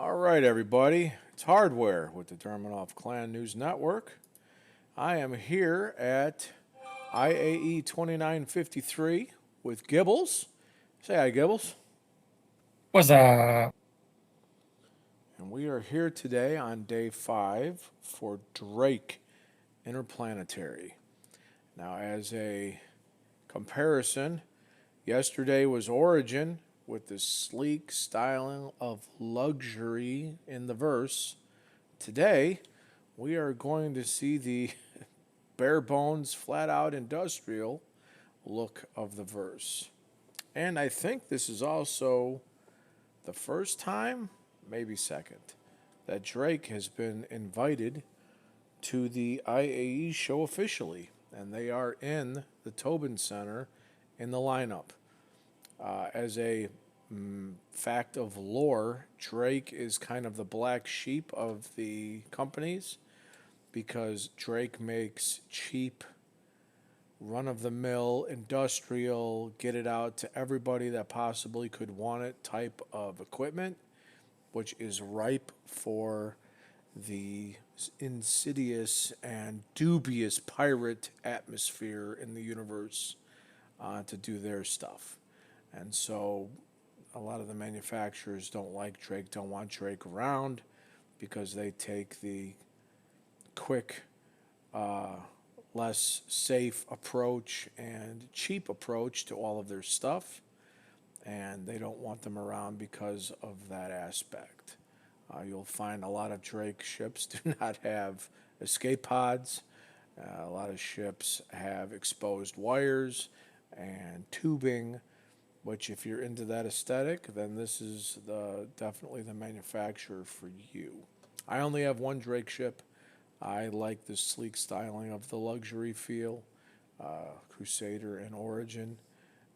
All right, everybody. It's Hardware with the Dermanoff Clan News Network. I am here at IAE 2953 with Gibbles. Say hi, Gibbles. Was And we are here today on day 5 for Drake Interplanetary. Now, as a comparison, yesterday was Origin with the sleek styling of luxury in the verse. Today, we are going to see the bare bones, flat out industrial look of the verse. And I think this is also the first time, maybe second, that Drake has been invited to the IAE show officially. And they are in the Tobin Center in the lineup. As a fact of lore, Drake is kind of the black sheep of the companies because Drake makes cheap, run of the mill, industrial, get it out to everybody that possibly could want it type of equipment, which is ripe for the insidious and dubious pirate atmosphere in the universe to do their stuff. And so a lot of the manufacturers don't like Drake, don't want Drake around because they take the quick, less safe approach and cheap approach to all of their stuff, and they don't want them around because of that aspect. You'll find a lot of Drake ships do not have escape pods. A lot of ships have exposed wires and tubing, which if you're into that aesthetic, then this is definitely the manufacturer for you. I only have one Drake ship. I like the sleek styling of the luxury feel, Crusader and Origin,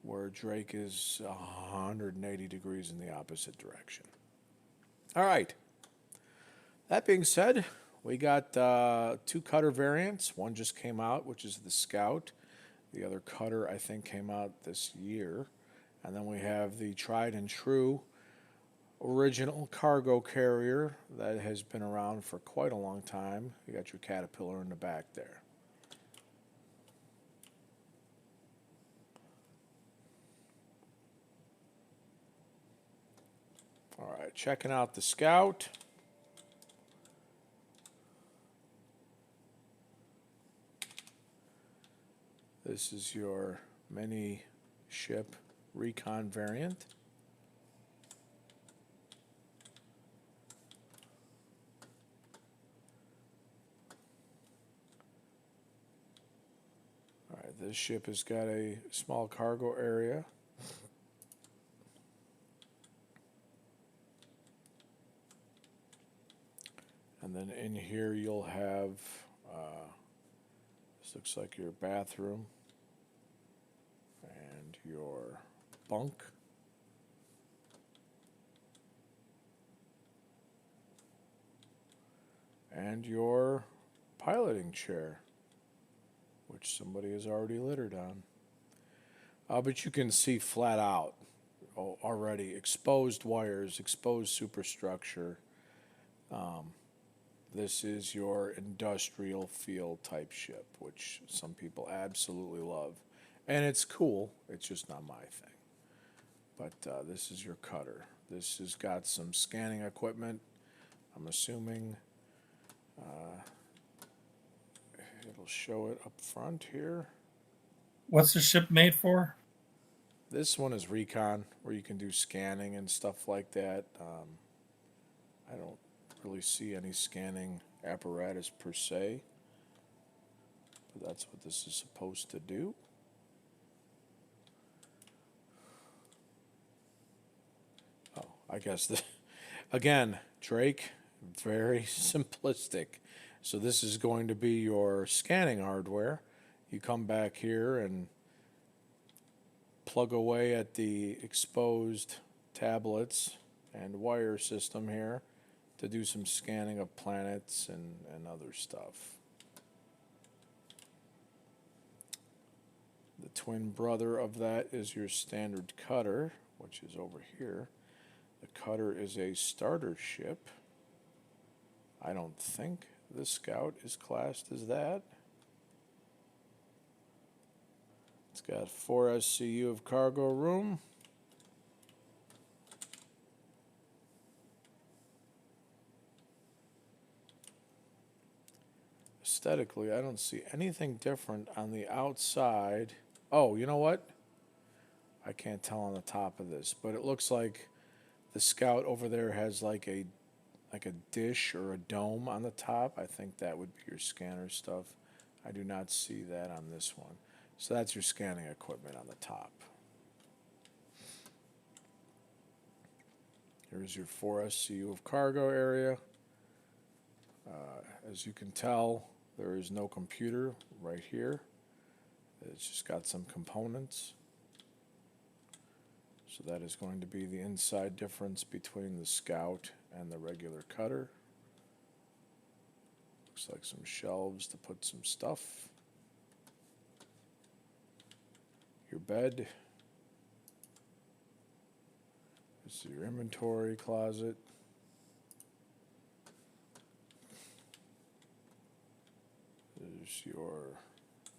where Drake is 180 degrees in the opposite direction. All right. That being said, we got two cutter variants. One just came out, which is the Scout. The other cutter, I think, came out this year. And then we have the tried and true original cargo carrier that has been around for quite a long time. You got your Caterpillar in the back there. All right, checking out the Scout. This is your mini ship recon variant. All right, this ship has got a small cargo area. And then in here you'll have, this looks like your bathroom and your bunk. And your piloting chair, which somebody has already littered on. But you can see flat out already exposed wires, exposed superstructure. This is your industrial feel type ship, which some people absolutely love. And it's cool, it's just not my thing. But this is your cutter. This has got some scanning equipment. I'm assuming it'll show it up front here. what's the ship made for? This one is recon, where you can do scanning and stuff like that. I don't really see any scanning apparatus per se, but that's what this is supposed to do. Oh, I guess again, Drake, very simplistic. So this is going to be your scanning hardware. You come back here and plug away at the exposed tablets and wire system here to do some scanning of planets and other stuff. The twin brother of that is your standard cutter, which is over here. The cutter is a starter ship. I don't think the Scout is classed as that. It's got 4 SCU of cargo room. Aesthetically, I don't see anything different on the outside. Oh, you know what? I can't tell on the top of this, but it looks like the Scout over there has like a dish or a dome on the top. I think that would be your scanner stuff. I do not see that on this one. So that's your scanning equipment on the top. Here's your 4 SCU of cargo area. As you can tell, there is no computer right here. It's just got some components. So that is going to be the inside difference between the Scout and the regular cutter. Looks like some shelves to put some stuff. Your bed. This is your inventory closet. There's your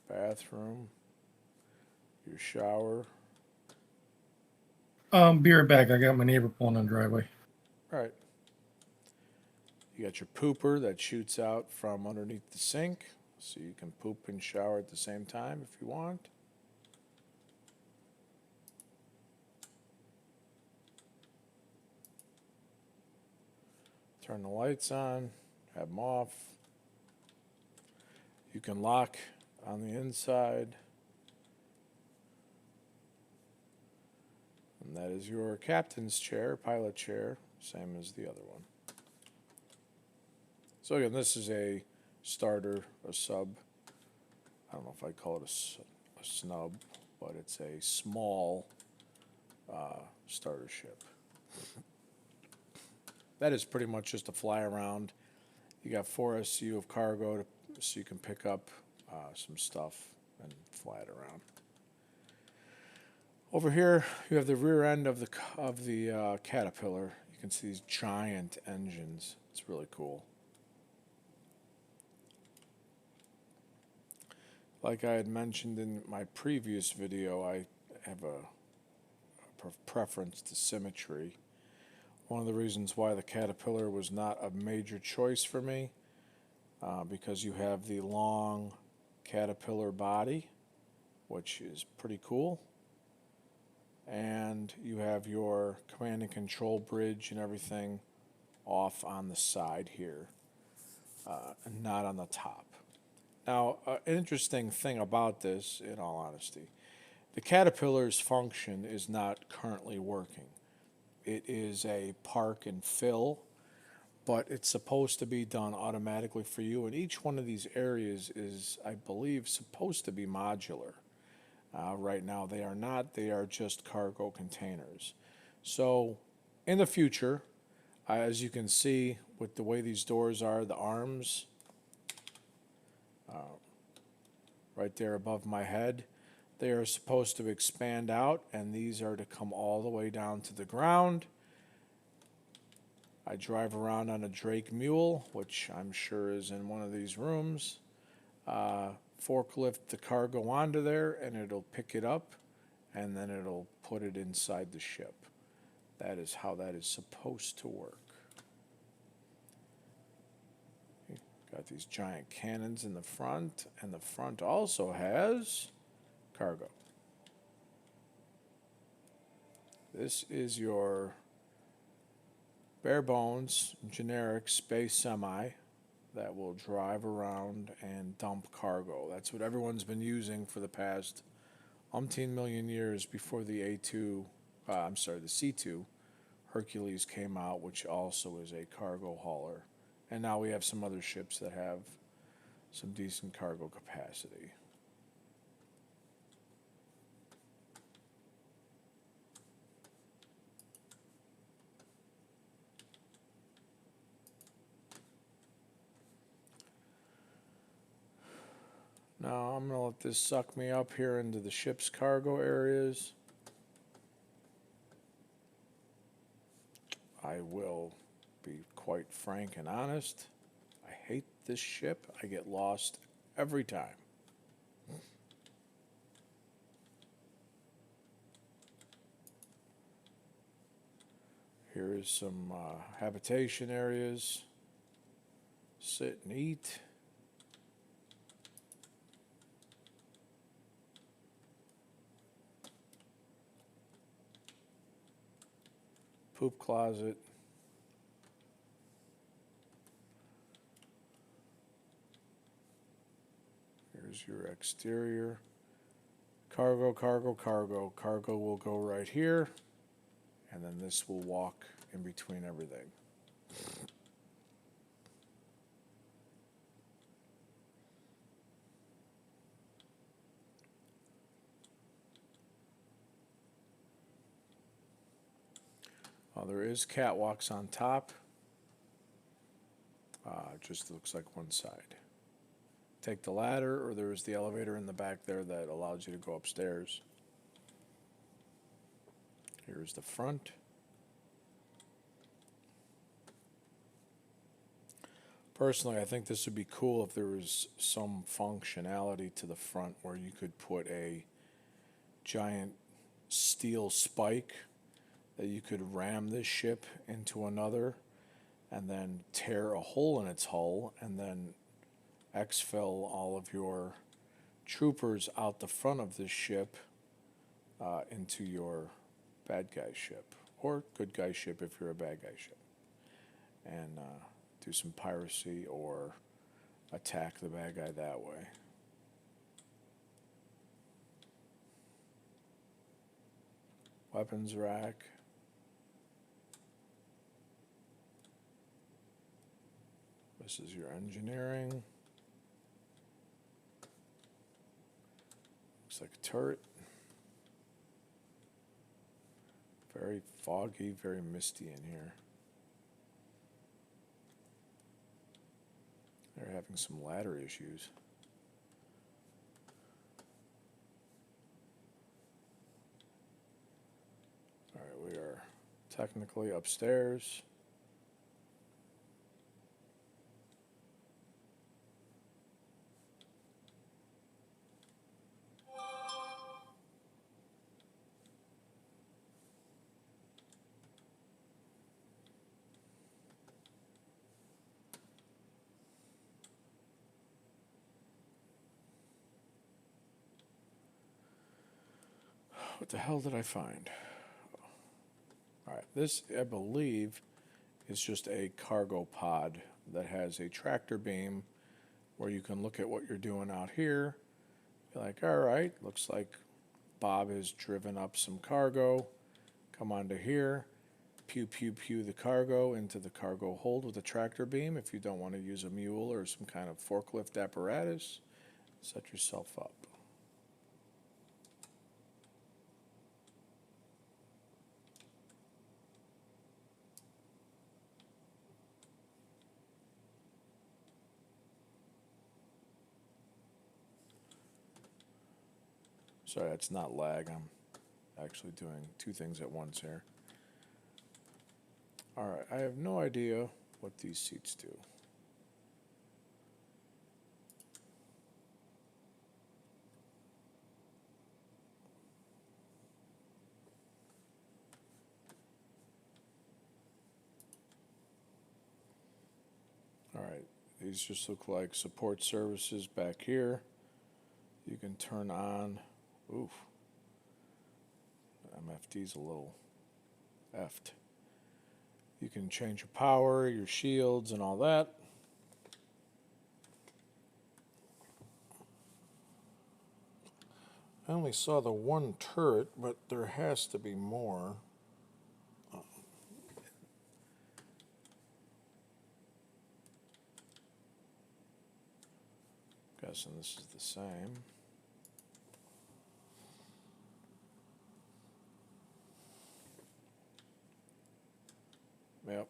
bathroom, your shower. Be right back. I got my neighbor pulling on the driveway. All right. You got your pooper that shoots out from underneath the sink, so you can poop and shower at the same time if you want. Turn the lights on, have them off. You can lock on the inside. And that is your captain's chair, pilot chair, same as the other one. So again, this is a starter, a sub. I don't know if I'd call it a snub, but it's a small starter ship. That is pretty much just a fly around. You got 4 SCU of cargo so you can pick up some stuff and fly it around. Over here, you have the rear end of the Caterpillar. You can see these giant engines. It's really cool. Like I had mentioned in my previous video, I have a preference to symmetry. One of the reasons why the Caterpillar was not a major choice for me, because you have the long Caterpillar body, which is pretty cool. And you have your command and control bridge and everything off on the side here, and not on the top. Now, an interesting thing about this, in all honesty, the Caterpillar's function is not currently working. It is a park and fill, but it's supposed to be done automatically for you. And each one of these areas is, I believe, supposed to be modular. Right now, they are not. They are just cargo containers. So, in the future, as you can see with the way these doors are, the arms, right there above my head, they are supposed to expand out, and these are to come all the way down to the ground. I drive around on a Drake mule, which I'm sure is in one of these rooms. Forklift the cargo onto there, and it'll pick it up, and then it'll put it inside the ship. That is how that is supposed to work. Got these giant cannons in the front, and the front also has cargo. This is your bare bones generic space semi that will drive around and dump cargo. That's what everyone's been using for the past umpteen million years before the the C2 Hercules came out, which also is a cargo hauler. And now we have some other ships that have some decent cargo capacity. Now I'm going to let this suck me up here into the ship's cargo areas. I will be quite frank and honest. I hate this ship. I get lost every time. Here is some habitation areas. Sit and eat. Poop closet. Here's your exterior. Cargo, cargo, cargo. Cargo will go right here. And then this will walk in between everything. There is catwalks on top. Just looks like one side. Take the ladder, or there is the elevator in the back there that allows you to go upstairs. Here's the front. Personally, I think this would be cool if there was some functionality to the front where you could put a giant steel spike that you could ram this ship into another and then tear a hole in its hull and then exfil all of your troopers out the front of this ship into your bad guy ship, or good guy ship if you're a bad guy ship, and do some piracy or attack the bad guy that way. Weapons rack. This is your engineering. Looks like a turret. Very foggy, very misty in here. They're having some ladder issues. All right, we are technically upstairs. What the hell did I find? All right, this, I believe, is just a cargo pod that has a tractor beam where you can look at what you're doing out here. Be like, all right, looks like Bob has driven up some cargo. Come onto here, pew, pew, pew the cargo into the cargo hold with a tractor beam. If you don't want to use a mule or some kind of forklift apparatus, set yourself up. Sorry, that's not lag. I'm actually doing two things at once here. All right, I have no idea what these seats do. All right, these just look like support services back here. You can turn on, oof, MFD's a little effed. You can change your power, your shields, and all that. I only saw the one turret, but there has to be more. Guessing this is the same. Yep.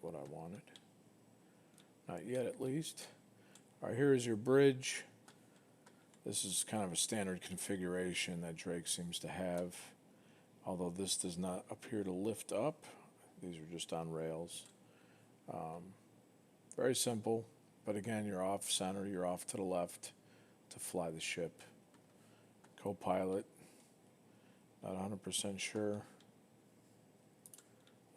not what I wanted. Not yet, at least. All right, here is your bridge. This is kind of a standard configuration that Drake seems to have, although this does not appear to lift up. These are just on rails. Very simple, but again, you're off center, you're off to the left to fly the ship. Co-pilot, not 100% sure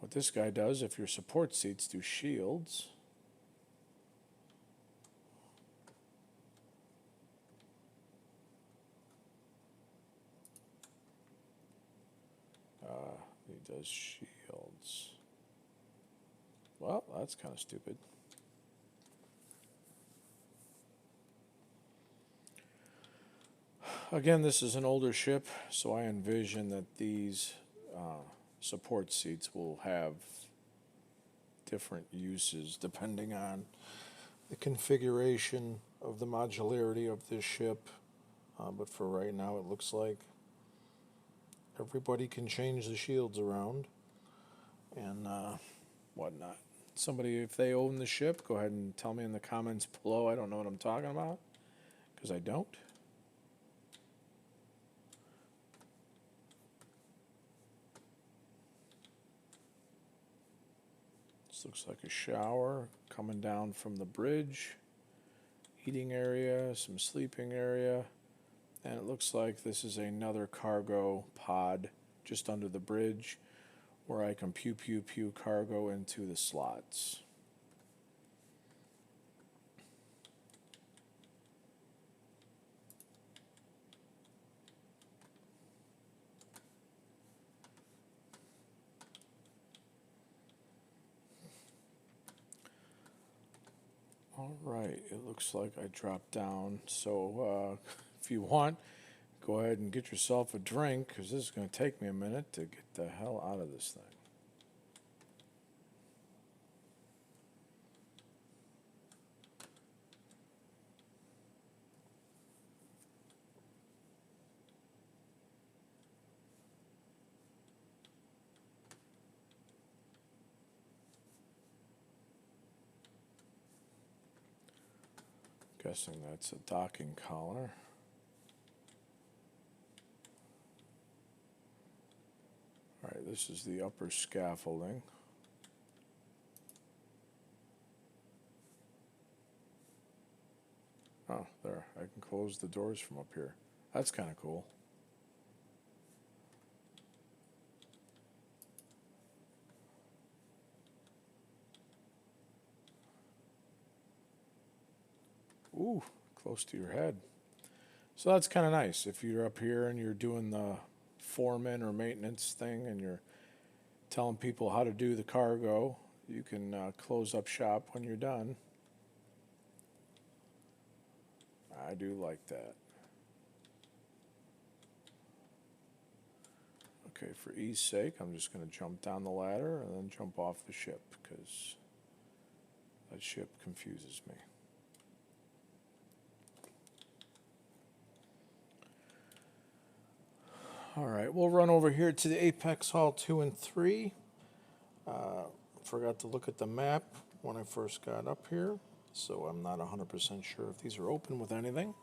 what this guy does. If your support seats do shields, he does shields. Well, that's kind of stupid. Again, this is an older ship, so I envision that these support seats will have different uses depending on the configuration of the modularity of this ship. But for right now, it looks like everybody can change the shields around and whatnot. Somebody, if they own the ship, go ahead and tell me in the comments below. I don't know what I'm talking about, because I don't. This looks like a shower coming down from the bridge. Eating area, some sleeping area. And it looks like this is another cargo pod just under the bridge where I can pew pew pew cargo into the slots. All right, it looks like I dropped down. So if you want, go ahead and get yourself a drink, because this is going to take me a minute to get the hell out of this thing. Guessing that's a docking collar. All right, this is the upper scaffolding. Oh, there. I can close the doors from up here. That's kind of cool. Ooh, close to your head. So that's kind of nice. If you're up here and you're doing the foreman or maintenance thing and you're telling people how to do the cargo, you can close up shop when you're done. I do like that. Okay, for ease sake, I'm just going to jump down the ladder and then jump off the ship, because that ship confuses me. All right, we'll run over here to the Apex Hall 2 and 3. Forgot to look at the map when I first got up here, so I'm not 100% sure if these are open with anything.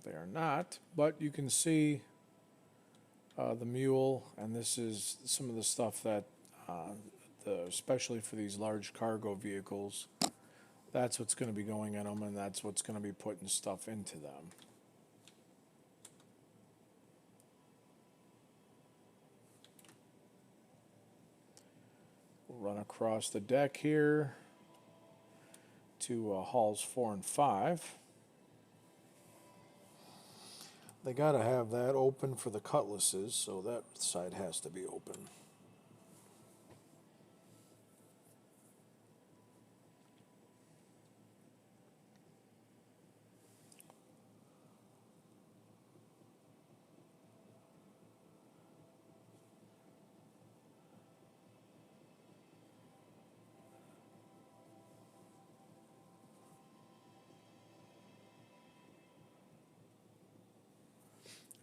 They are not, but you can see the mule, and this is some of the stuff that, especially for these large cargo vehicles, that's what's going to be going in them, and that's what's going to be putting stuff into them. We'll run across the deck here to halls 4 and 5. They got to have that open for the cutlasses, so that side has to be open.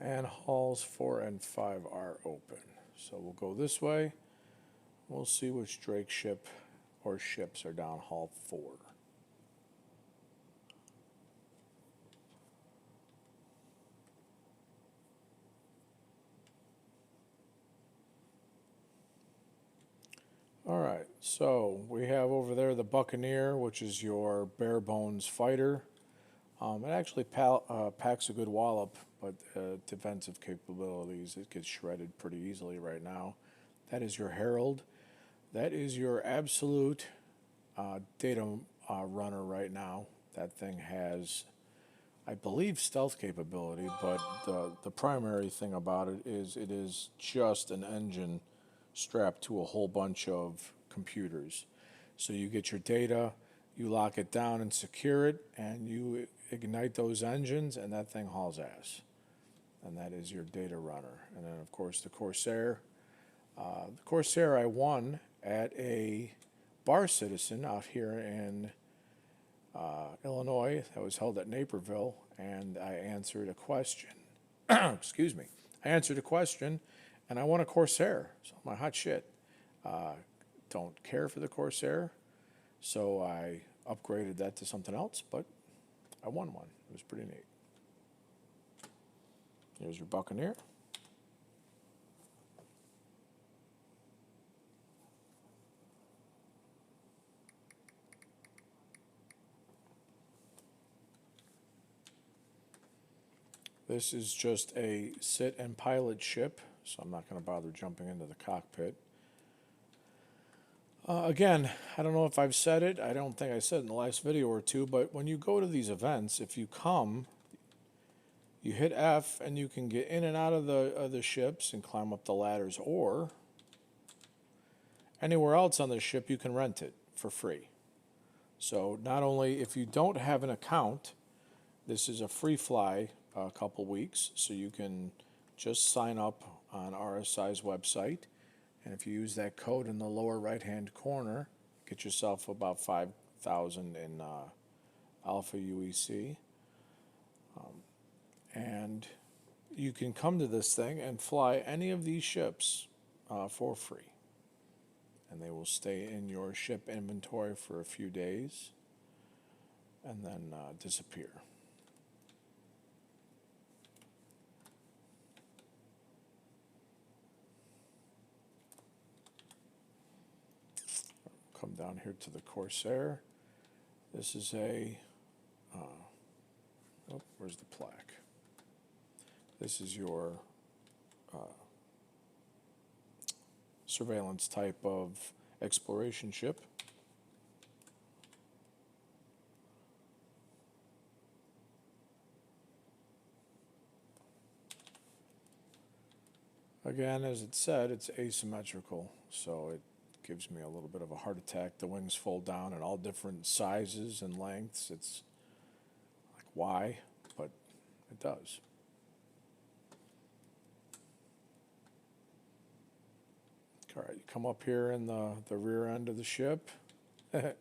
And halls 4 and 5 are open. So we'll go this way. We'll see which Drake ship or ships are down hall 4. All right, so we have over there the Buccaneer, which is your bare bones fighter. It actually packs a good wallop, but defensive capabilities, it gets shredded pretty easily right now. That is your Herald. That is your absolute data runner right now. That thing has, I believe, stealth capability, but the primary thing about it is just an engine strapped to a whole bunch of computers. So you get your data, you lock it down and secure it, and you ignite those engines, and that thing hauls ass. And that is your data runner. And then, of course, the Corsair. The Corsair I won at a bar citizen out here in Illinois that was held at Naperville, and I answered a question. Excuse me. I answered a question, and I won a Corsair. So I'm like, hot shit. Don't care for the Corsair, so I upgraded that to something else, but I won one. It was pretty neat. Here's your Buccaneer. This is just a sit and pilot ship, so I'm not going to bother jumping into the cockpit. Again, I don't know if I've said it. I don't think I said it in the last video or two, but when you go to these events, if you come, you hit F and you can get in and out of the ships and climb up the ladders, or anywhere else on the ship you can rent it for free. So not only if you don't have an account, this is a free fly a couple weeks, so you can just sign up on RSI's website. And if you use that code in the lower right-hand corner, get yourself about 5,000 in Alpha UEC. And you can come to this thing and fly any of these ships for free. And they will stay in your ship inventory for a few days and then disappear. Come down here to the Corsair. This is a, oh, where's the plaque? This is your surveillance type of exploration ship. Again, as it said, it's asymmetrical, so it gives me a little bit of a heart attack. The wings fold down in all different sizes and lengths. It's like, why? But it does. All right, you come up here in the rear end of the ship, and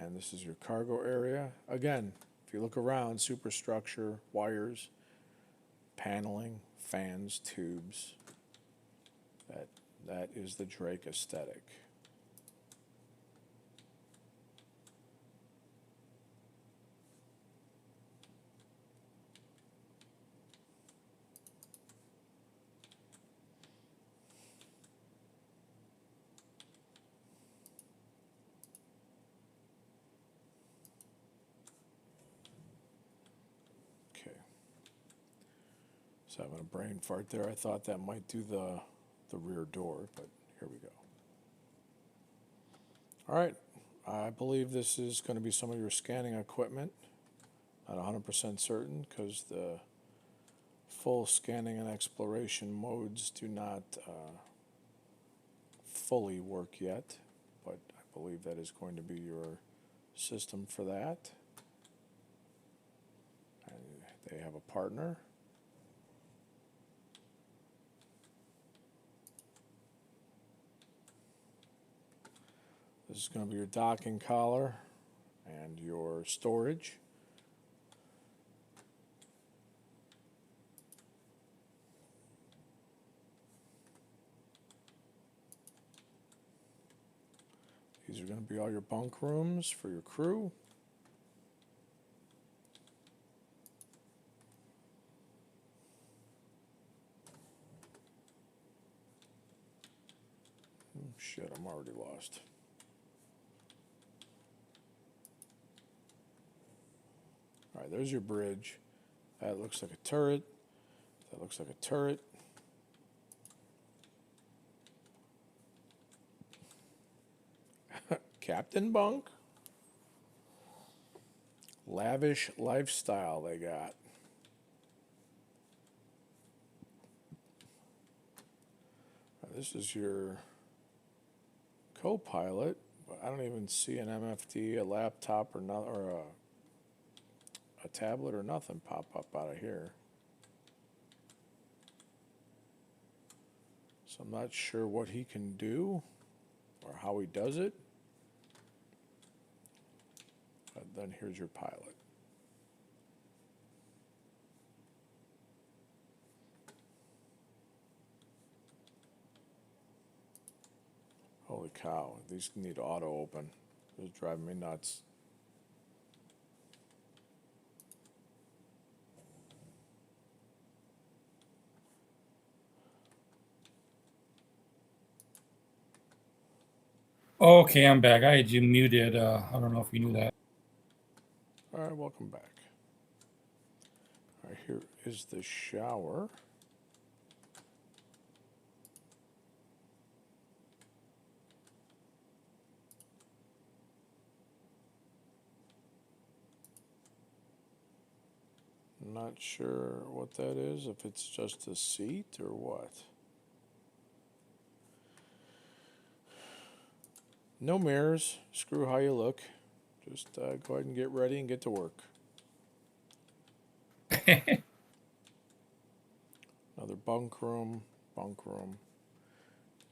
this is your cargo area. Again, if you look around, superstructure, wires, paneling, fans, tubes. That is the Drake aesthetic. Okay. So having a brain fart there. I thought that might do the rear door, but here we go. All right, I believe this is going to be some of your scanning equipment. Not 100% certain because the full scanning and exploration modes do not fully work yet, but I believe that is going to be your system for that. And they have a partner. This is going to be your docking collar and your storage. These are going to be all your bunk rooms for your crew. Shit, I'm already lost. All right, there's your bridge. That looks like a turret. That looks like a turret. Captain bunk. Lavish lifestyle they got. This is your co-pilot, but I don't even see an MFD, a laptop, or not, or a tablet or nothing pop up out of here. So I'm not sure what he can do or how he does it. But then here's your pilot. Holy cow, these need auto open. This is driving me nuts. Okay, I'm back. I had you muted. I don't know if you knew that. All right, welcome back. All right, here is the shower. Not sure what that is, if it's just a seat or what. No mirrors, screw how you look. Just go ahead and get ready and get to work. Another bunk room,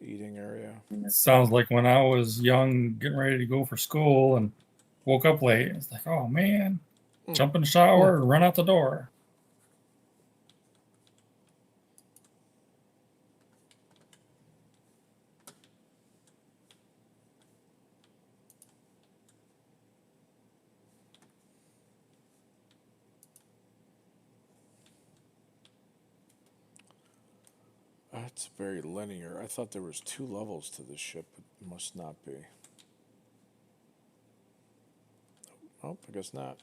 eating area. Sounds like when I was young, getting ready to go for school and woke up late. It's like, oh man, jump in the shower and run out the door. That's very linear. I thought there was 2 levels to this ship. It must not be. Oh, I guess not.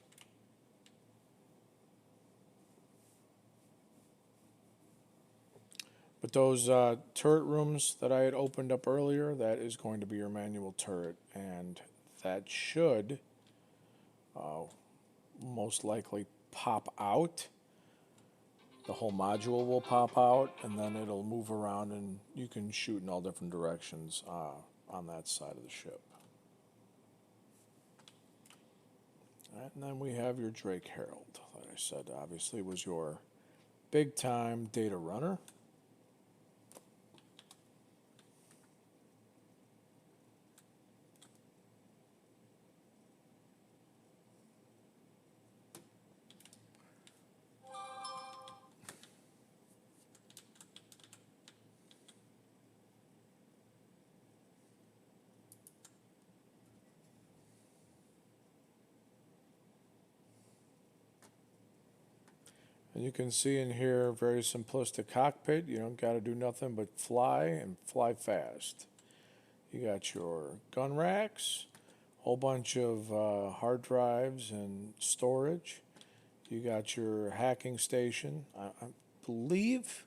But those turret rooms that I had opened up earlier, that is going to be your manual turret. And that should most likely pop out. The whole module will pop out, and then it'll move around, and you can shoot in all different directions on that side of the ship. And then we have your Drake Herald. Like I said, obviously was your big time data runner. And you can see in here, very simplistic cockpit. You don't got to do nothing but fly and fly fast. You got your gun racks, whole bunch of hard drives and storage. You got your hacking station. I believe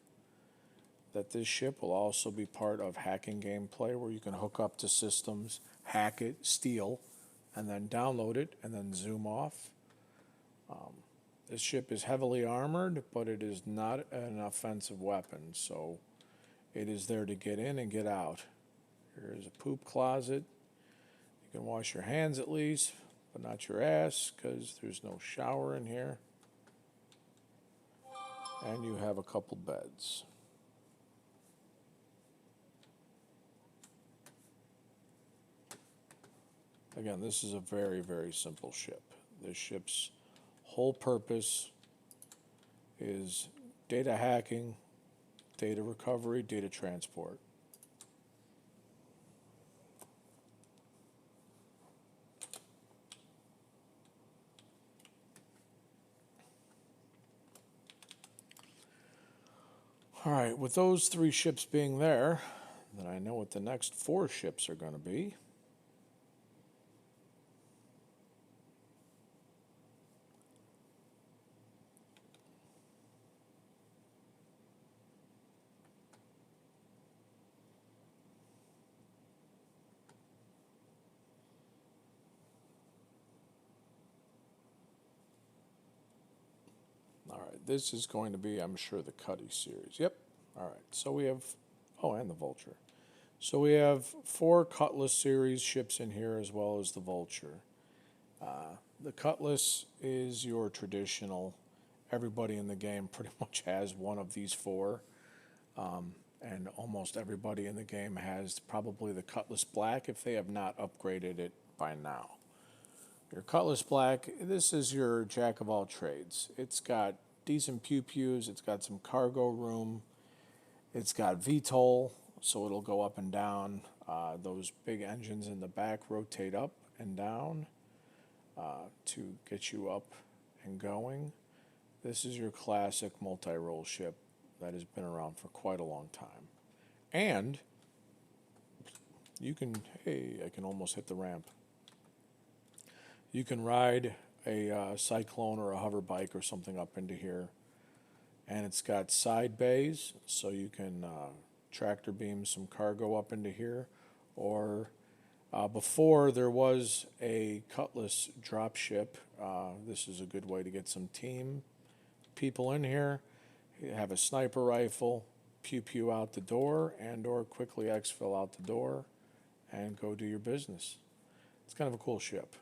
that this ship will also be part of hacking gameplay where you can hook up to systems, hack it, steal, and then download it and then zoom off. This ship is heavily armored, but it is not an offensive weapon, so it is there to get in and get out. Here is a poop closet. You can wash your hands at least, but not your ass, because there's no shower in here. And you have a couple beds. Again, this is a very, very simple ship. This ship's whole purpose is data hacking, data recovery, data transport. All right, with those 3 ships being there, then I know what the next 4 ships are going to be. All right, this is going to be, I'm sure, the Cuddy series. Yep. All right, so we have, oh, and the Vulture. So we have 4 Cutlass series ships in here as well as the Vulture. The Cutlass is your traditional, everybody in the game pretty much has one of these 4. And almost everybody in the game has probably the Cutlass Black if they have not upgraded it by now. Your Cutlass Black, this is your jack of all trades. It's got decent pew-pews, it's got some cargo room, it's got VTOL, so it'll go up and down. Those big engines in the back rotate up and down to get you up and going. This is your classic multi-role ship that has been around for quite a long time. And you can, hey, I can almost hit the ramp. You can ride a Cyclone or a hover bike or something up into here. And it's got side bays, so you can tractor beam some cargo up into here. Or before there was a Cutlass drop ship. This is a good way to get some team people in here. You have a sniper rifle, pew pew out the door, and or quickly exfil out the door, and go do your business. It's kind of a cool ship.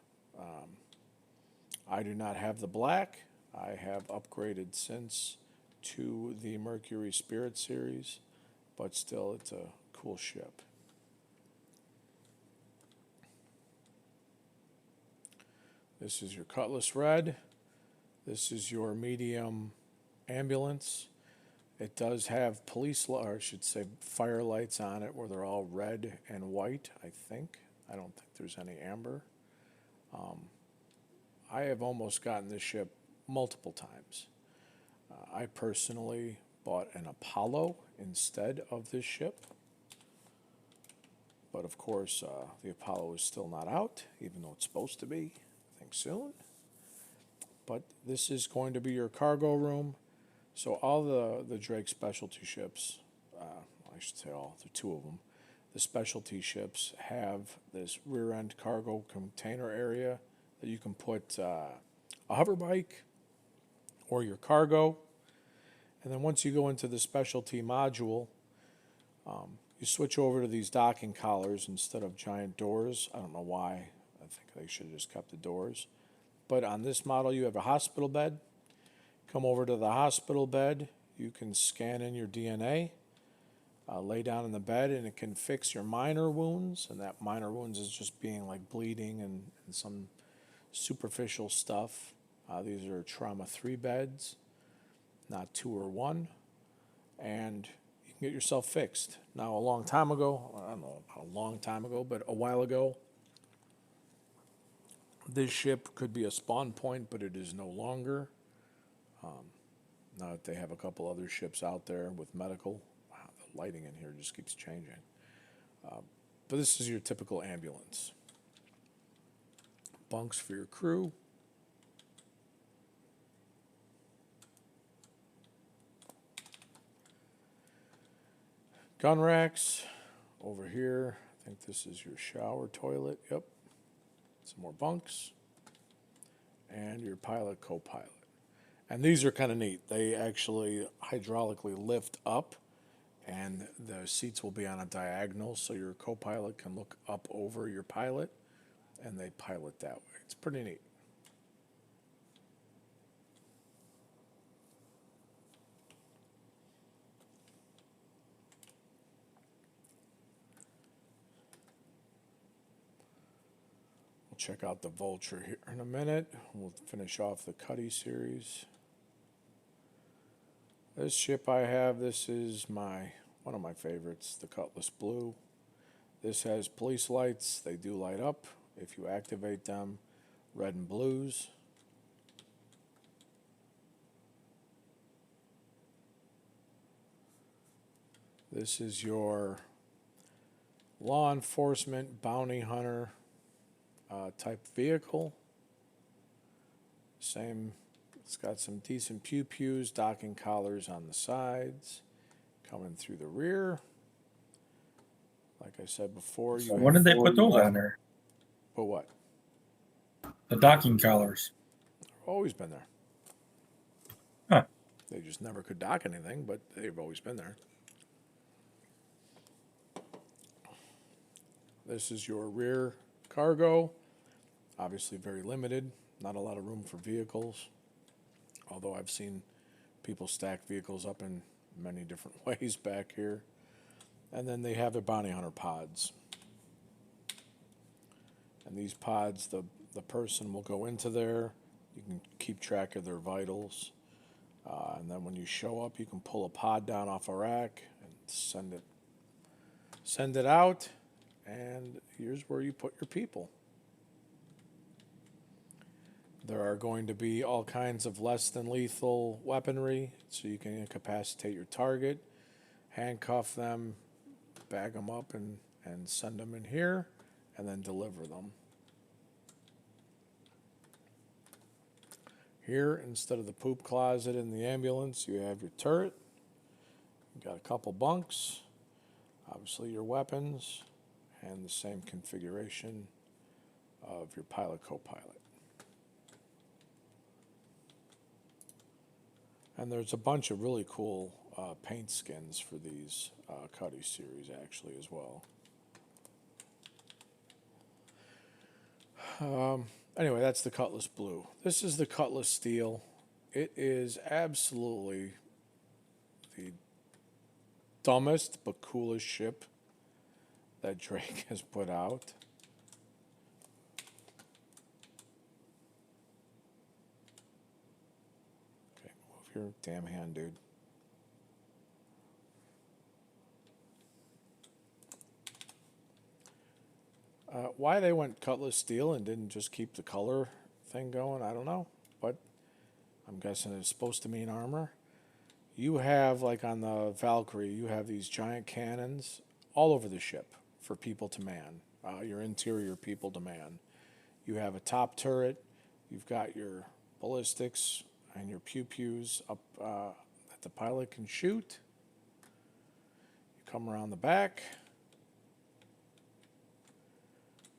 I do not have the black. I have upgraded since to the Mercury Spirit series, but still it's a cool ship. This is your Cutlass Red. This is your medium ambulance. It does have police, or I should say fire lights on it where they're all red and white, I think. I don't think there's any amber. I have almost gotten this ship multiple times. I personally bought an Apollo instead of this ship. But of course, the Apollo is still not out, even though it's supposed to be, I think soon. But this is going to be your cargo room. So all the Drake specialty ships, I should say all, there are 2 of them. The specialty ships have this rear end cargo container area that you can put a hover bike or your cargo. And then once you go into the specialty module, you switch over to these docking collars instead of giant doors. I don't know why. I think they should have just kept the doors. But on this model, you have a hospital bed. Come over to the hospital bed. You can scan in your DNA, lay down in the bed, and it can fix your minor wounds. And that minor wounds is just being like bleeding and some superficial stuff. These are trauma 3 beds, not 2 or 1. And you can get yourself fixed. Now, a long time ago, I don't know about a long time ago, but a while ago, this ship could be a spawn point, but it is no longer. Now that they have a couple other ships out there with medical. Wow, the lighting in here just keeps changing. But this is your typical ambulance. Bunks for your crew. Gun racks over here. I think this is your shower toilet. Yep. Some more bunks. And your pilot, co-pilot. And these are kind of neat. They actually hydraulically lift up, and the seats will be on a diagonal, so your co-pilot can look up over your pilot, and they pilot that way. It's pretty neat. We'll check out the Vulture here in a minute. We'll finish off the Cuddy series. This ship I have, this is one of my favorites, the Cutlass Blue. This has police lights. They do light up if you activate them, red and blues. This is your law enforcement, bounty hunter type vehicle. Same, it's got some decent pew-pews, docking collars on the sides, coming through the rear. Like I said before, So when did they put those on there? But what? The docking collars. Always been there. Huh. They just never could dock anything, but they've always been there. This is your rear cargo. Obviously very limited. Not a lot of room for vehicles. Although I've seen people stack vehicles up in many different ways back here. And then they have their bounty hunter pods. And these pods, the person will go into there. You can keep track of their vitals. And then when you show up, you can pull a pod down off a rack and send it out. And here's where you put your people. There are going to be all kinds of less than lethal weaponry, so you can incapacitate your target, handcuff them, bag them up, and send them in here, and then deliver them. Here, instead of the poop closet in the ambulance, you have your turret. You've got a couple bunks, obviously your weapons, and the same configuration of your pilot co-pilot. And there's a bunch of really cool paint skins for these Cuddy series actually as well. Anyway, that's the Cutlass Blue. This is the Cutlass Steel. It is absolutely the dumbest but coolest ship that Drake has put out. Okay, move your damn hand, dude. Why they went Cutlass Steel and didn't just keep the color thing going, I don't know. But I'm guessing it's supposed to mean armor. You have, like on the Valkyrie, you have these giant cannons all over the ship for people to man, your interior people to man. You have a top turret. You've got your ballistics and your pew-pews up that the pilot can shoot. You come around the back.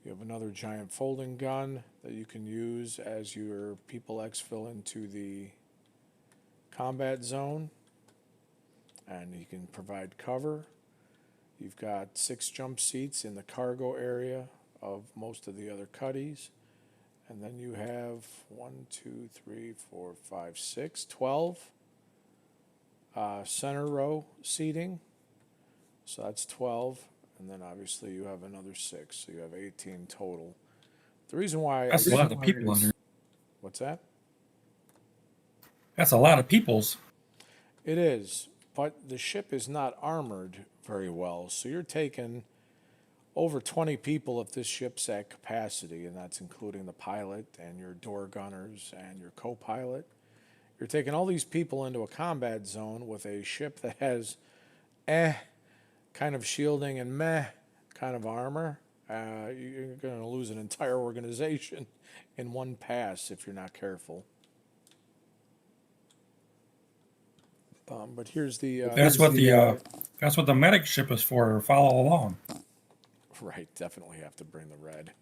You have another giant folding gun that you can use as your people exfil into the combat zone. And you can provide cover. You've got 6 jump seats in the cargo area of most of the other Cuddies. And then you have 12 center row seating. So that's 12. And then obviously you have another 6. So you have 18 total. The reason why... That's a lot of people on there. What's that? That's a lot of peoples. It is. But the ship is not armored very well. So you're taking over 20 people if this ship's at capacity, and that's including the pilot and your door gunners and your co-pilot. You're taking all these people into a combat zone with a ship that has kind of shielding and kind of armor. You're going to lose an entire organization in one pass if you're not careful. But here's the... That's what the medic ship is for, to follow along. Right, definitely have to bring the red.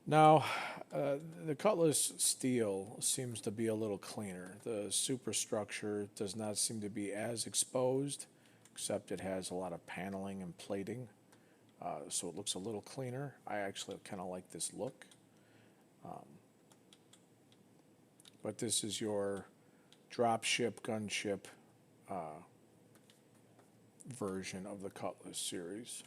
Now, the Cutlass Steel seems to be a little cleaner. The superstructure does not seem to be as exposed, except it has a lot of paneling and plating, so it looks a little cleaner. I actually kind of like this look. But this is your dropship, gunship version of the Cutlass series.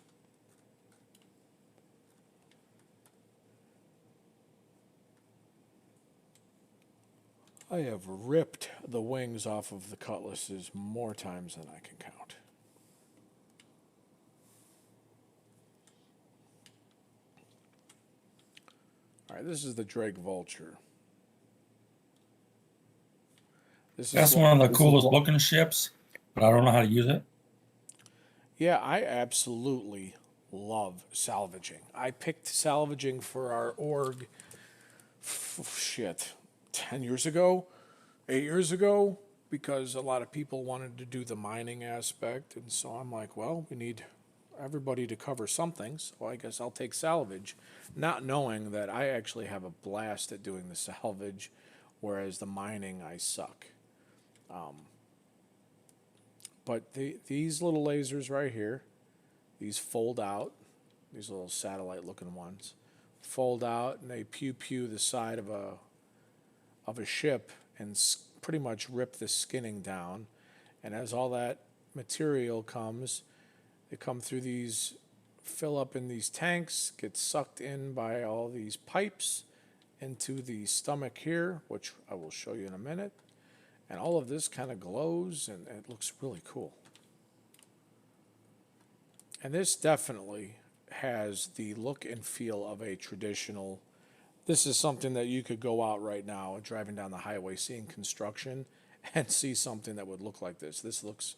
I have ripped the wings off of the Cutlasses more times than I can count. All right, this is the Drake Vulture. This That's is one of the coolest looking ships, but I don't know how to use it. Yeah, I absolutely love salvaging. I picked salvaging for our org, shit, 10 years ago, 8 years ago, because a lot of people wanted to do the mining aspect. And so I'm like, well, we need everybody to cover something. So I guess I'll take salvage, not knowing that I actually have a blast at doing the salvage, whereas the mining, I suck. But these little lasers right here, these fold out, these little satellite looking ones, fold out and they pew pew the side of a ship and pretty much rip the skinning down. And as all that material comes, they come through these, fill up in these tanks, get sucked in by all these pipes into the stomach here, which I will show you in a minute. And all of this kind of glows and it looks really cool. And this definitely has the look and feel of a traditional. This is something that you could go out right now, driving down the highway, seeing construction, and see something that would look like this. This looks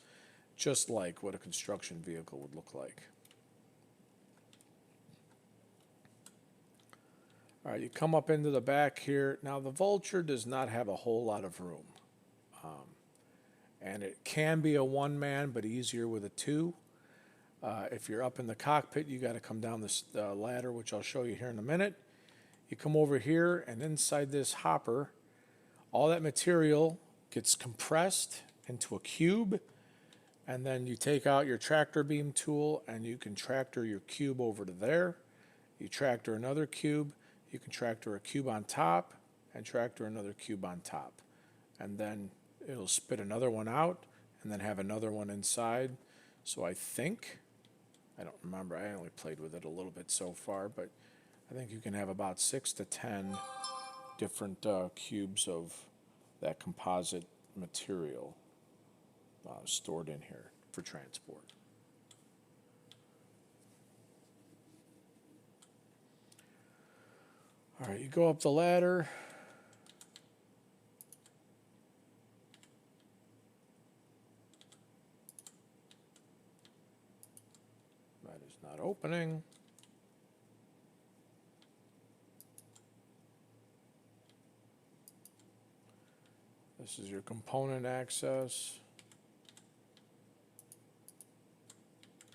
just like what a construction vehicle would look like. All right, you come up into the back here. Now, the Vulture does not have a whole lot of room. And it can be a one-man, but easier with a two. If you're up in the cockpit, you got to come down this ladder, which I'll show you here in a minute. You come over here, and inside this hopper, all that material gets compressed into a cube, and then you take out your tractor beam tool, and you can tractor your cube over to there. You tractor another cube. You can tractor a cube on top, and tractor another cube on top. And then it'll spit another one out, and then have another one inside. So I think, I don't remember, I only played with it a little bit so far, but I think you can have about 6 to 10 different cubes of that composite material stored in here for transport. All right, you go up the ladder. That is not opening. This is your component access.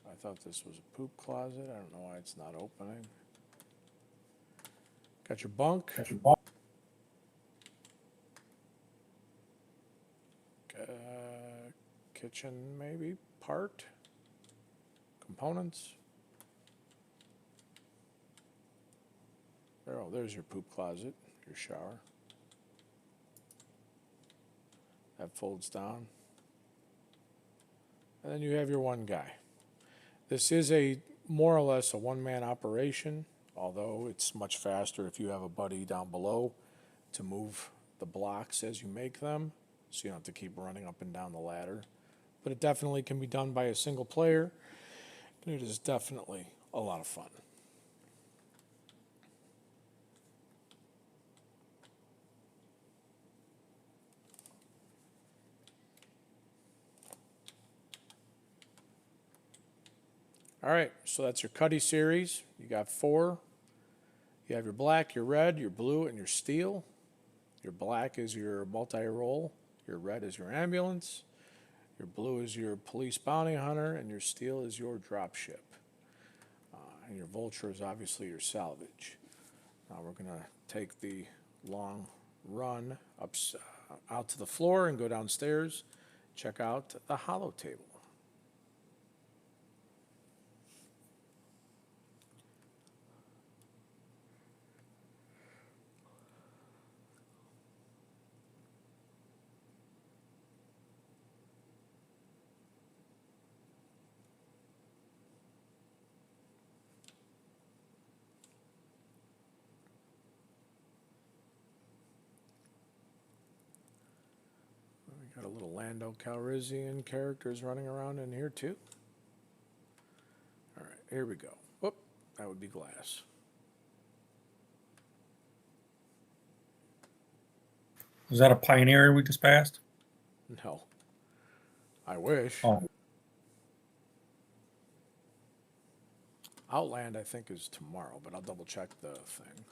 I thought this was a poop closet. I don't know why it's not opening. Got your bunk. Kitchen maybe, part, components. Oh, there's your poop closet, your shower. That folds down. And then you have your one guy. This is a more or less a one-man operation, although it's much faster if you have a buddy down below to move the blocks as you make them, so you don't have to keep running up and down the ladder. But it definitely can be done by a single player, and it is definitely a lot of fun. All right, so that's your Cuddy series. You got 4. You have your black, your red, your blue, and your steel. Your black is your multi-role. Your red is your ambulance. Your blue is your police bounty hunter, and your steel is your dropship. And your Vulture is obviously your salvage. Now we're going to take the long run up, out to the floor and go downstairs. Check out the holo table. Got a little Lando Calrissian characters running around in here too. All right, here we go. Whoop, that would be glass. Was that a Pioneer we just passed? No, I wish. Oh, Outland, I think, is tomorrow, but I'll double check the thing.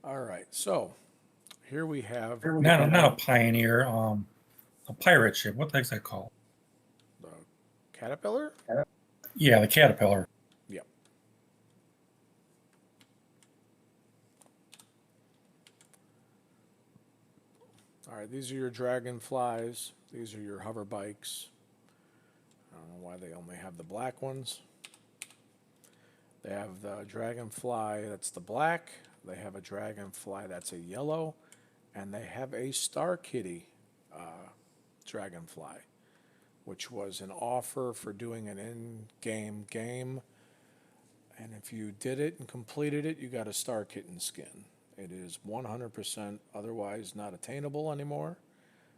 All right, so here we have not a Pioneer. A pirate ship. What the heck's that called? the Caterpillar. Yeah, the Caterpillar. Yep. All right, these are your dragonflies. These are your hover bikes. I don't know why they only have the black ones. They have the dragonfly that's the black. They have a dragonfly that's a yellow. And they have a Star Kitty dragonfly, which was an offer for doing an in-game game. And if you did it and completed it, you got a Star Kitten skin. It is 100% otherwise not attainable anymore.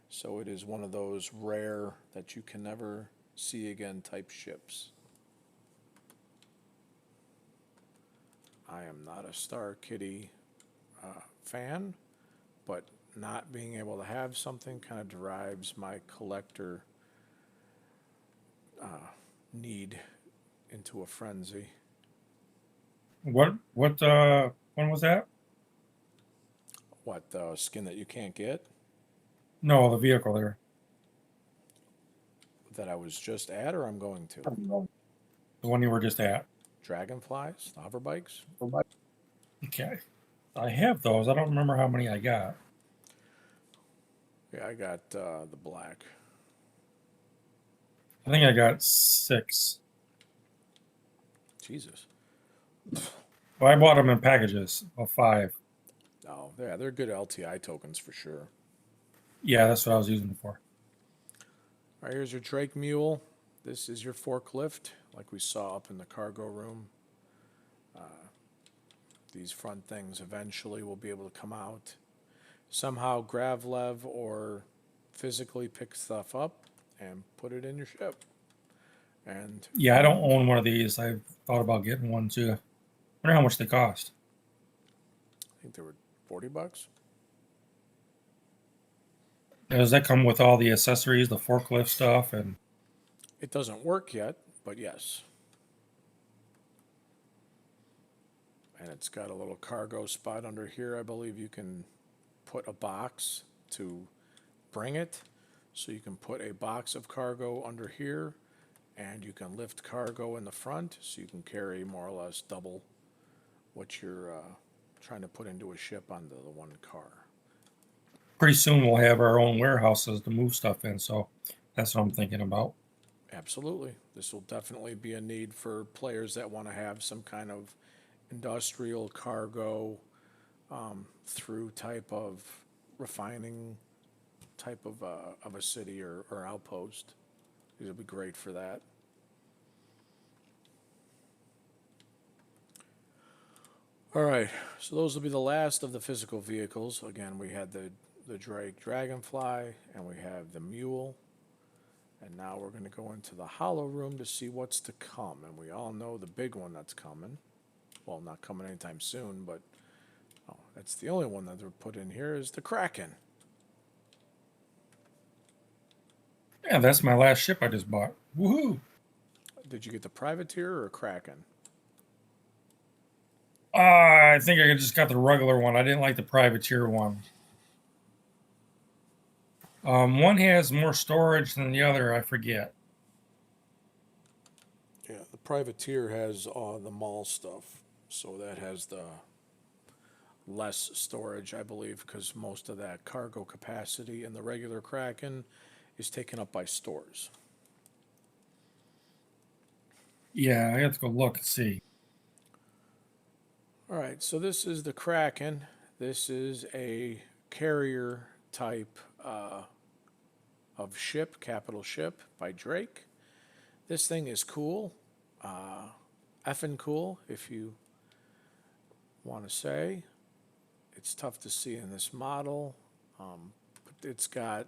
So it is one of those rare that you can never see again type ships. I am not a Star Kitty fan, but not being able to have something kind of drives my collector need into a frenzy. What when was that? What, the skin that you can't get No, the vehicle there. that I was just at or I'm going to? The one you were just at. Dragonflies, the hover bikes? Okay. I have those. I don't remember how many I got. Yeah, I got the black. I think I got 6. Jesus. Well, I bought them in packages of 5. Oh, yeah, they're good LTI tokens for sure. Yeah, that's what I was using them for. All right, here's your Drake Mule. This is your forklift, like we saw up in the cargo room. These front things eventually will be able to come out. Somehow Gravlev or physically pick stuff up and put it in your ship. And Yeah, I don't own one of these. I've thought about getting one too. I wonder how much they cost. I think they were $40. Does that come with all the accessories, the forklift stuff, and It doesn't work yet, but yes. And it's got a little cargo spot under here. I believe you can put a box to bring it. So you can put a box of cargo under here and you can lift cargo in the front so you can carry more or less double what you're trying to put into a ship onto the one car. pretty soon we'll have our own warehouses to move stuff in. So that's what I'm thinking about. Absolutely. This will definitely be a need for players that want to have some kind of industrial cargo through type of refining type of a city or outpost. These will be great for that. All right, so those will be the last of the physical vehicles. Again, we had the Drake Dragonfly and we have the Mule. And now we're going to go into the hollow room to see what's to come. And we all know the big one that's coming. Well, not coming anytime soon, but that's the only one that they're put in here is the Kraken. Yeah, that's my last ship I just bought. Woohoo! Did you get the Privateer or a Kraken? I think I just got the regular one. I didn't like the privateer one. One has more storage than the other. I forget. Yeah, the Privateer has the mall stuff. So that has the less storage, I believe, because most of that cargo capacity in the regular Kraken is taken up by stores. Yeah, I have to go look and see. All right, so this is the Kraken. This is a carrier type of ship, capital ship by Drake. This thing is cool, effing cool, if you want to say. It's tough to see in this model, but it's got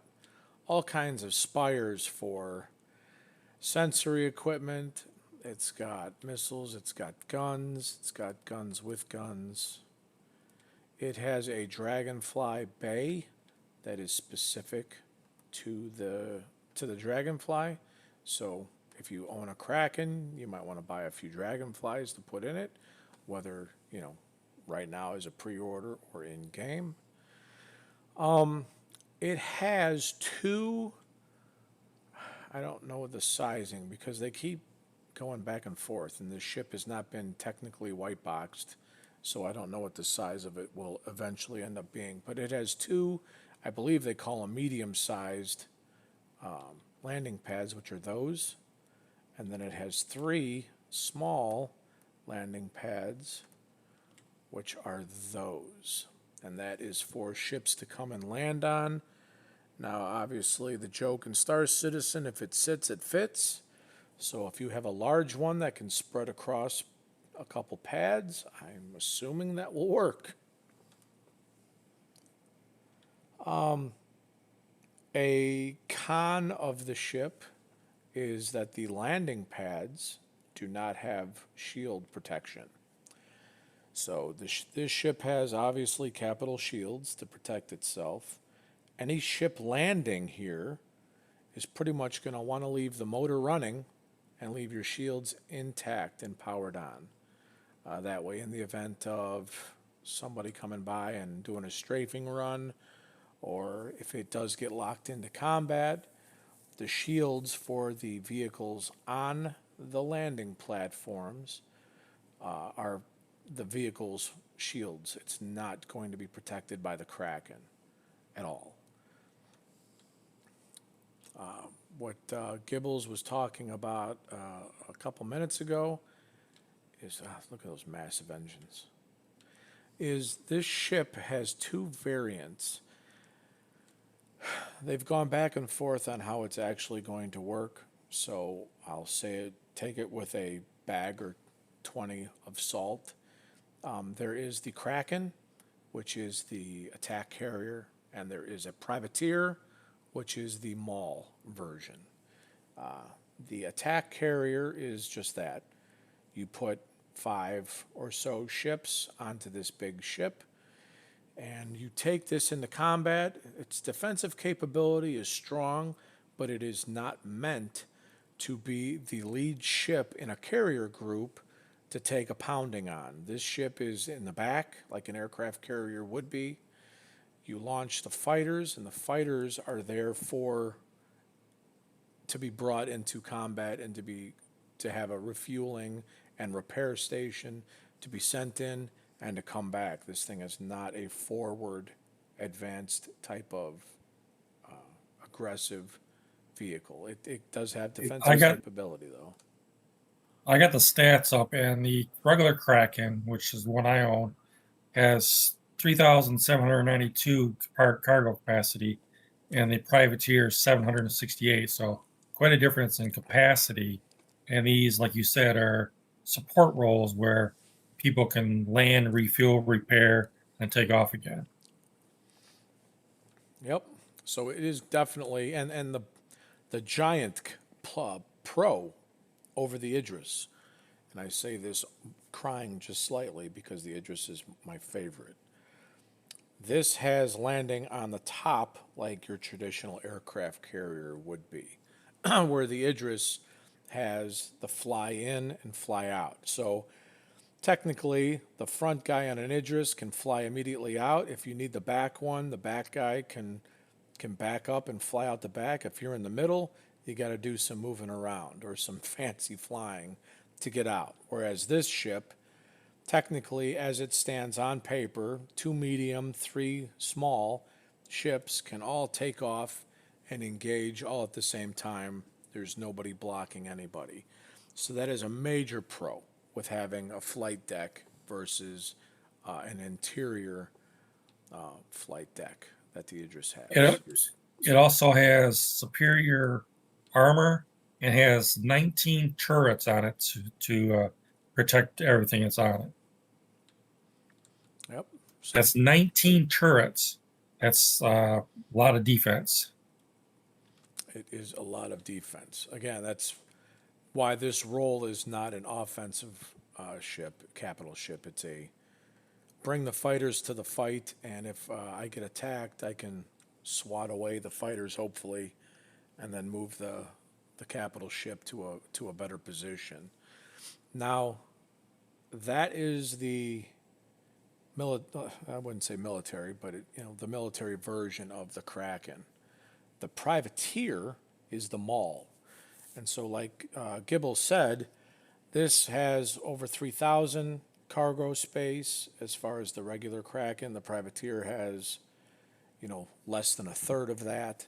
all kinds of spires for sensory equipment. It's got missiles, it's got guns with guns. It has a Dragonfly bay that is specific to the Dragonfly. So if you own a Kraken, you might want to buy a few Dragonflies to put in it, whether, right now is a pre-order or in game. It has two, I don't know the sizing because they keep going back and forth, and the ship has not been technically white boxed, so I don't know what the size of it will eventually end up being. But it has two, I believe they call them medium sized landing pads, which are those, and then it has three small landing pads, which are those. And that is for ships to come and land on. Now, obviously, the joke in Star Citizen, if it sits, it fits. So if you have a large one that can spread across a couple pads, I'm assuming that will work. A con of the ship is that the landing pads do not have shield protection. So this ship has obviously capital shields to protect itself. Any ship landing here is pretty much going to want to leave the motor running and leave your shields intact and powered on. That way, in the event of somebody coming by and doing a strafing run, or if it does get locked into combat, the shields for the vehicles on the landing platforms are the vehicle's shields. It's not going to be protected by the Kraken at all. What Gibbles was talking about a couple minutes ago is, look at those massive engines, is this ship has two variants. They've gone back and forth on how it's actually going to work. So I'll say it, take it with a bag or 20 of salt. There is the Kraken, which is the attack carrier, and there is a privateer, which is the Maul version. The attack carrier is just that. You put 5 or so ships onto this big ship, and you take this into combat. Its defensive capability is strong, but it is not meant to be the lead ship in a carrier group to take a pounding on. This ship is in the back, like an aircraft carrier would be. You launch the fighters, and the fighters are there to be brought into combat and to have a refueling and repair station, to be sent in and to come back. This thing is not a forward advanced type of aggressive vehicle. It does have defensive capability, though. I got the stats up, and the regular Kraken, which is the one I own, has 3,792 cargo capacity, and the Privateer 768. So quite a difference in capacity. And these, like you said, are support roles where people can land, refuel, repair, and take off again. Yep. So it is definitely, and the giant pro over the Idris, and I say this crying just slightly because the Idris is my favorite. This has landing on the top like your traditional aircraft carrier would be, where the Idris has the fly in and fly out. So technically, the front guy on an Idris can fly immediately out. If you need the back one, the back guy can back up and fly out the back. If you're in the middle, you got to do some moving around or some fancy flying to get out. Whereas this ship, technically, as it stands on paper, 2 medium, 3 small ships can all take off and engage all at the same time. There's nobody blocking anybody. So that is a major pro with having a flight deck versus an interior flight deck that the Idris has. It also has superior armor and has 19 turrets on it to protect everything that's on it. Yep. So that's 19 turrets. That's a lot of defense. It is a lot of defense. Again, that's why this role is not an offensive capital ship. It's a bring the fighters to the fight, and if I get attacked, I can swat away the fighters, hopefully, and then move the capital ship to a better position. Now, that is the I wouldn't say military, but the military version of the Kraken. The privateer is the Maul, and so like Gibble said, this has over 3,000 cargo space as far as the regular Kraken. The privateer has less than a third of that.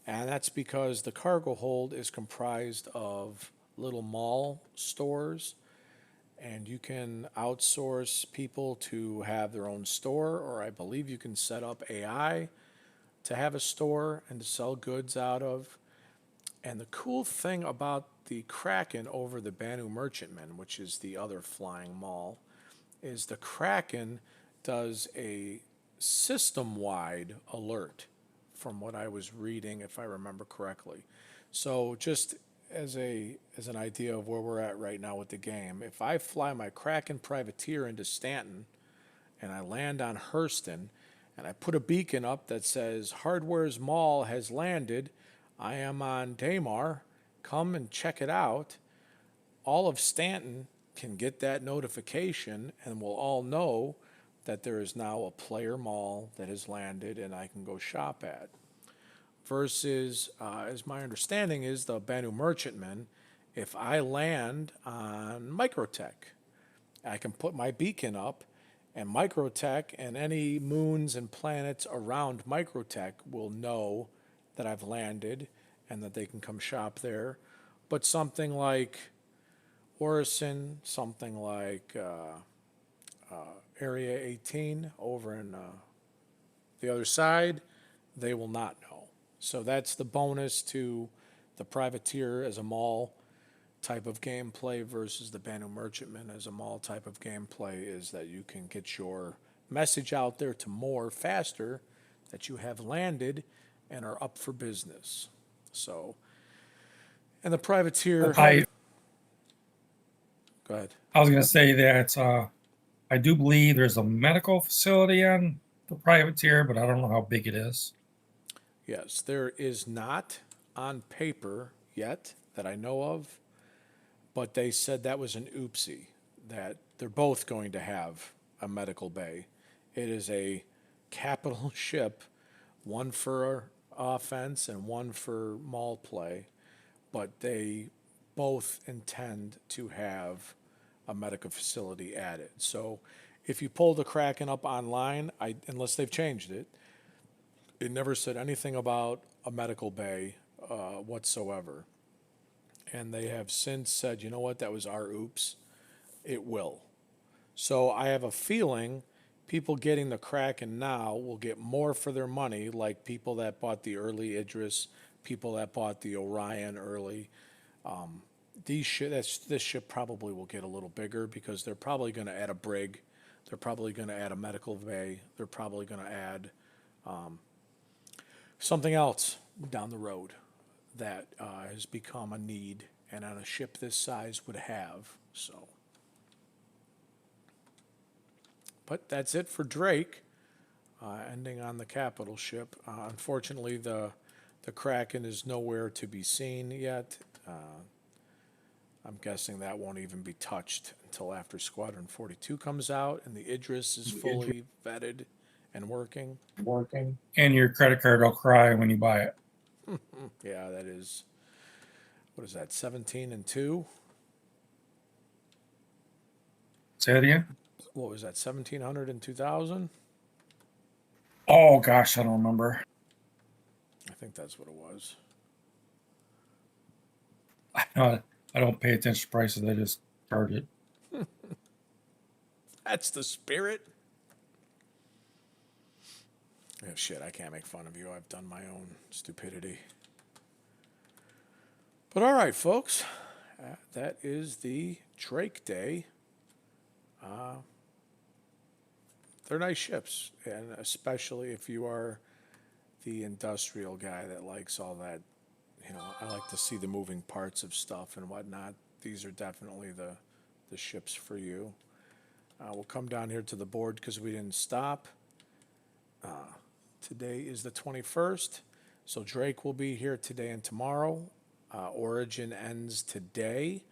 And that's because the cargo hold is comprised of little mall stores, and you can outsource people to have their own store, or I believe you can set up AI to have a store and to sell goods out of. And the cool thing about the Kraken over the Banu Merchantman, which is the other flying mall, is the Kraken does a system-wide alert from what I was reading, if I remember correctly. So just as an idea of where we're at right now with the game, if I fly my Kraken privateer into Stanton and I land on Hurston and I put a beacon up that says Hardware's Mall has landed, I am on Damar, come and check it out, all of Stanton can get that notification and we'll all know that there is now a player mall that has landed and I can go shop at. Versus, as my understanding is, the Banu Merchantman, if I land on Microtech, I can put my beacon up and Microtech and any moons and planets around Microtech will know that I've landed and that they can come shop there. But something like Orison, something like Area 18 over in the other side, they will not know. So that's the bonus to the Privateer as a mall type of gameplay versus the Banu Merchantman as a mall type of gameplay, is that you can get your message out there to more faster, that you have landed and are up for business. So, and the Privateer. Go ahead. I was going to say that I do believe there's a medical facility on the privateer, but I don't know how big it is. Yes, there is not on paper yet that I know of, but they said that was an oopsie, that they're both going to have a medical bay. It is a capital ship, one for offense and one for mall play, but they both intend to have a medical facility added. So if you pull the Kraken up online, unless they've changed it, it never said anything about a medical bay whatsoever. And they have since said, you know what, that was our oops. It will. So I have a feeling people getting the Kraken now will get more for their money, like people that bought the early Idris, people that bought the Orion early. This ship probably will get a little bigger because they're probably going to add a brig. They're probably going to add a medical bay. They're probably going to add something else down the road that has become a need and on a ship this size would have. So, but that's it for Drake. Ending on the capital ship. Unfortunately, the Kraken is nowhere to be seen yet. I'm guessing that won't even be touched until after Squadron 42 comes out and the Idris is fully vetted and working. And your credit card will cry when you buy it. Yeah, that is, what is that, 17 and 2? Say that again? What was that, 1,700 and 2,000? Oh, gosh, I don't remember. I think that's what it was. I don't pay attention to prices. I just charge it. That's the spirit. Oh, shit, I can't make fun of you. I've done my own stupidity. But all right, folks, that is the Drake Day. They're nice ships, and especially if you are the industrial guy that likes all that. I like to see the moving parts of stuff and whatnot. These are definitely the ships for you. We'll come down here to the board because we didn't stop. Today is the 21st, so Drake will be here today and tomorrow. Origin ends today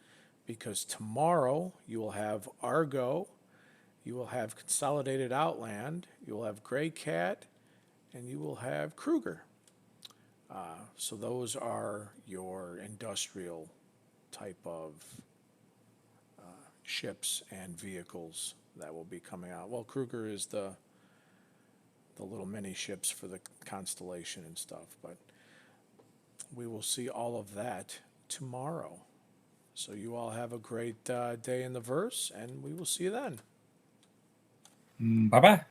because tomorrow you will have Argo, you will have Consolidated Outland, you will have Gray Cat, and you will have Kruger. So those are your industrial type of ships and vehicles that will be coming out. Well, Kruger is the little mini ships for the Constellation and stuff, but we will see all of that tomorrow. So you all have a great day in the verse, and we will see you then. Bye bye.